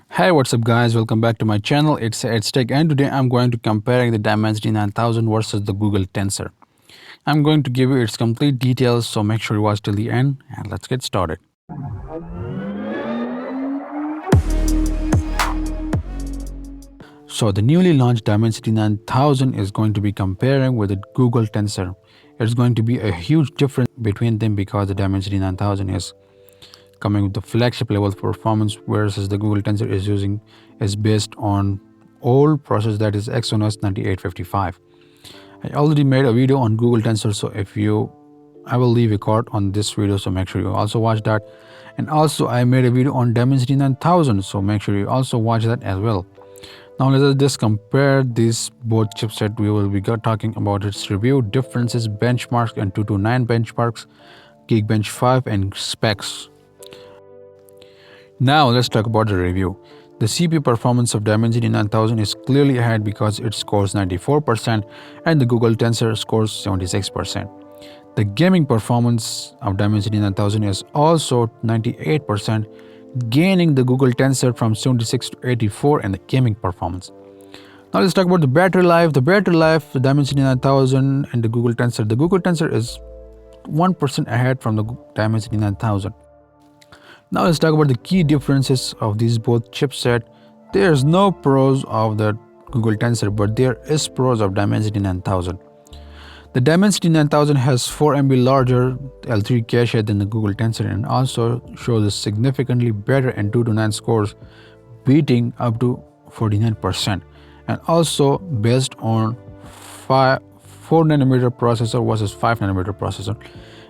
Hey, what's up guys? Welcome back to my channel. It's Tech, and today I'm going to comparing the Dimensity 9000 versus the Google Tensor. I'm going to give you its complete details, so make sure you watch till the end and let's get started. So the newly launched Dimensity 9000 is going to be comparing with the Google Tensor. It's going to be a huge difference between them because the Dimensity 9000 is coming with the flagship level of performance, whereas the Google Tensor is based on old process that is Exynos 9855. I already made a video on Google Tensor, so I will leave a card on this video, so make sure you also watch that. And also I made a video on Dimensity 9000, so make sure you also watch that as well. Now let's just compare these both chipset. We will be talking about its review, differences, benchmarks, and Antutu 9 benchmarks, Geekbench 5, and specs. Now let's talk about the review. The CPU performance of Dimensity 9000 is clearly ahead because it scores 94% and the Google Tensor scores 76%. The gaming performance of Dimensity 9000 is also 98%, gaining the Google Tensor from 76 to 84 in the gaming performance. Now let's talk about the battery life. The battery life, the Dimensity 9000 and the Google Tensor. The Google Tensor is 1% ahead from the Dimensity 9000. Now let's talk about the key differences of these both chipset. There's no pros of the Google Tensor, but there is pros of Dimensity 9000. The Dimensity 9000 has 4 MB larger L3 cache than the Google Tensor and also shows a significantly better Antutu 9 scores, beating up to 49%, and also based on 4 nanometer processor versus 5 nanometer processor,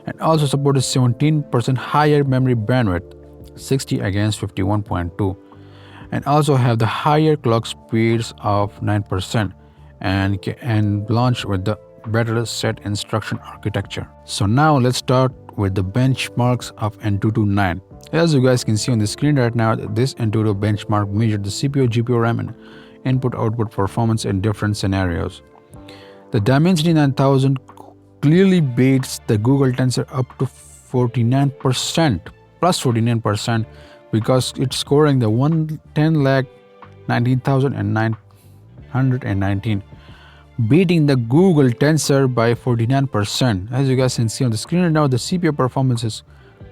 and also supported 17% higher memory bandwidth, 60 against 51.2, and also have the higher clock speeds of 9% and launch with the better set instruction architecture. So now let's start with the benchmarks of Antutu 9. As you guys can see on the screen right now, this Antutu benchmark measured the CPU, GPU, RAM, and input-output performance in different scenarios. The Dimensity 9000 clearly beats the Google Tensor up to 49%, plus 49%, because it's scoring the 110,19,919, beating the Google Tensor by 49%. As you guys can see on the screen right now, the CPU performance is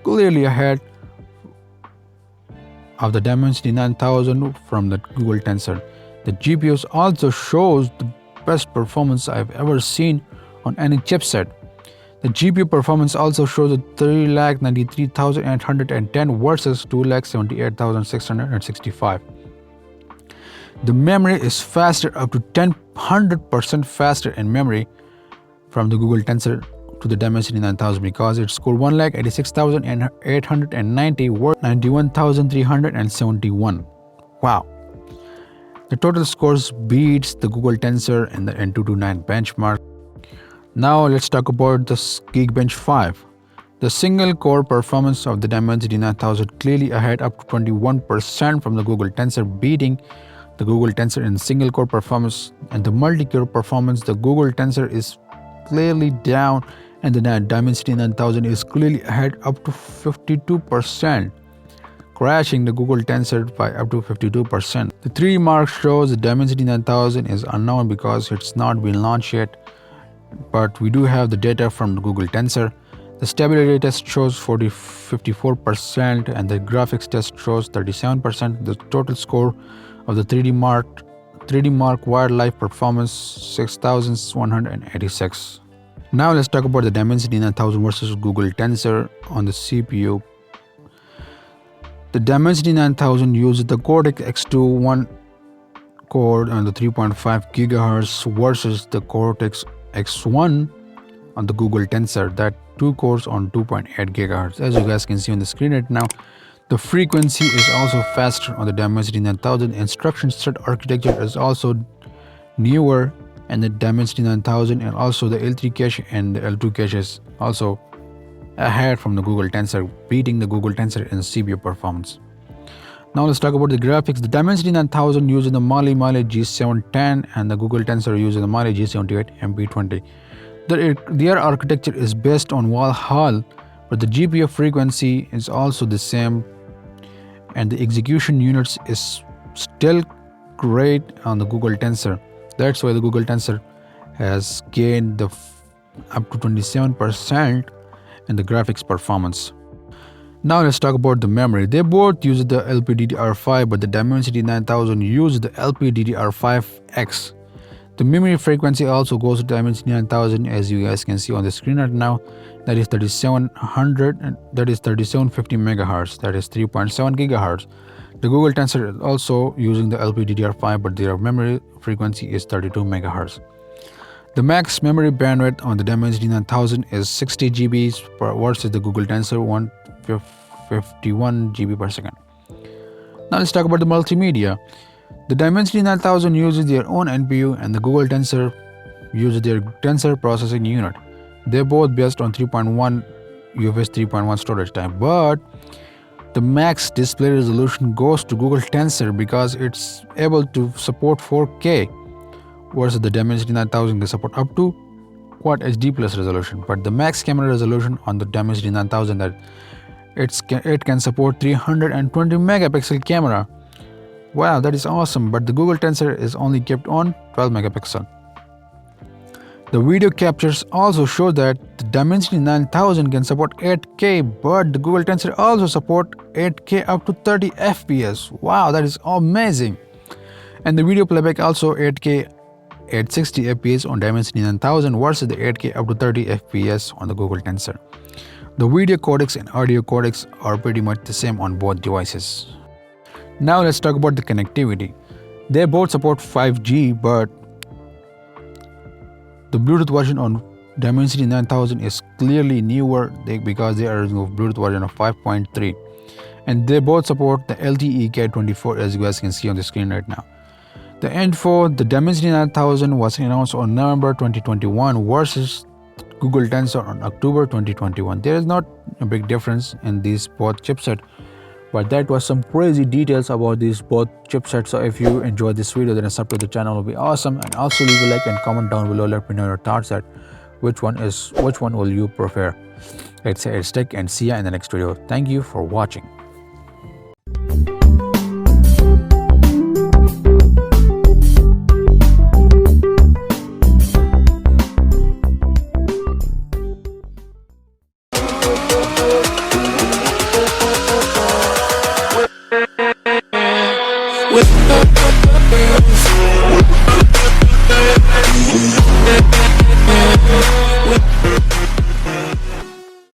clearly ahead of the Dimensity 9000 from the Google Tensor. The GPUs also shows the best performance I've ever seen on any chipset. The GPU performance also shows 3,93,810 versus 2,78,665. The memory is faster, up to 100% faster in memory from the Google Tensor to the Dimensity 9000 because it scored 1,86,890 versus 91,371. Wow. The total scores beats the Google Tensor in the Antutu 9 benchmark. Now let's talk about the Geekbench 5. The single core performance of the Dimensity 9000 clearly ahead, up to 21% from the Google Tensor, beating the Google Tensor in single core performance. And the multi-core performance, the Google Tensor is clearly down and the Dimensity 9000 is clearly ahead, up to 52%, crashing the Google Tensor by up to 52%. The 3D mark shows the Dimensity 9000 is unknown because it's not been launched yet, but we do have the data from the Google Tensor. The stability test shows 54% and the graphics test shows 37%. The total score of the 3D mark wildlife performance 6,186. Now let's talk about the Dimensity 9000 versus Google Tensor on the CPU. The Dimensity 9000 uses the Cortex X2 1 core on the 3.5 GHz versus the Cortex X1 on the Google Tensor, that 2 cores on 2.8 GHz. As you guys can see on the screen right now, the frequency is also faster on the Dimensity 9000. Instruction set architecture is also newer in the Dimensity 9000, and also the L3 cache and the L2 cache is also ahead from the Google Tensor, beating the Google Tensor in CPU performance. Now let's talk about the graphics. The Dimensity 9000 uses the Mali G710 and the Google Tensor uses the Mali G78 MP20. Their architecture is based on Valhalla, but the GPU frequency is also the same and the execution units is still great on the Google Tensor. That's why the Google Tensor has gained up to 27% in the graphics performance. Now let's talk about the memory. They both use the LPDDR5, but the Dimensity 9000 uses the LPDDR5X. The memory frequency also goes to Dimensity 9000, as you guys can see on the screen right now. That is 3700, and that is 3750 megahertz. That is 3.7 gigahertz. The Google Tensor is also using the LPDDR5, but their memory frequency is 32 megahertz. The max memory bandwidth on the Dimensity 9000 is 60 GB versus the Google Tensor 151 GB per second. Now let's talk about the multimedia. The Dimensity 9000 uses their own NPU and the Google Tensor uses their Tensor processing unit. They're both based on 3.1 UFS 3.1 storage type, but the max display resolution goes to Google Tensor because it's able to support 4K, versus the Dimensity 9000 can support up to Quad HD plus resolution. But the max camera resolution on the Dimensity 9000 that it can support 320 megapixel camera. Wow, that is awesome. But the Google Tensor is only kept on 12 megapixel. The video captures also show that the Dimensity 9000 can support 8K, but the Google Tensor also support 8K up to 30 FPS. Wow, that is amazing. And the video playback also 8K at 60 FPS on Dimensity 9000 versus the 8K up to 30 FPS on the Google Tensor. The video codecs and audio codecs are pretty much the same on both devices. Now let's talk about the connectivity. They both support 5G, but the Bluetooth version on Dimensity 9000 is clearly newer because they are using a Bluetooth version of 5.3. And they both support the LTE Cat 24, as you guys can see on the screen right now. The info, the Dimensity 9000 was announced on November 2021 versus Google Tensor on October 2021. There is not a big difference in these both chipsets, but that was some crazy details about these both chipsets. So if you enjoyed this video, then a sub to the channel will be awesome, and also leave a like and comment down below. Let me know your thoughts that which one will you prefer. It's stick and see ya in the next video. Thank you for watching.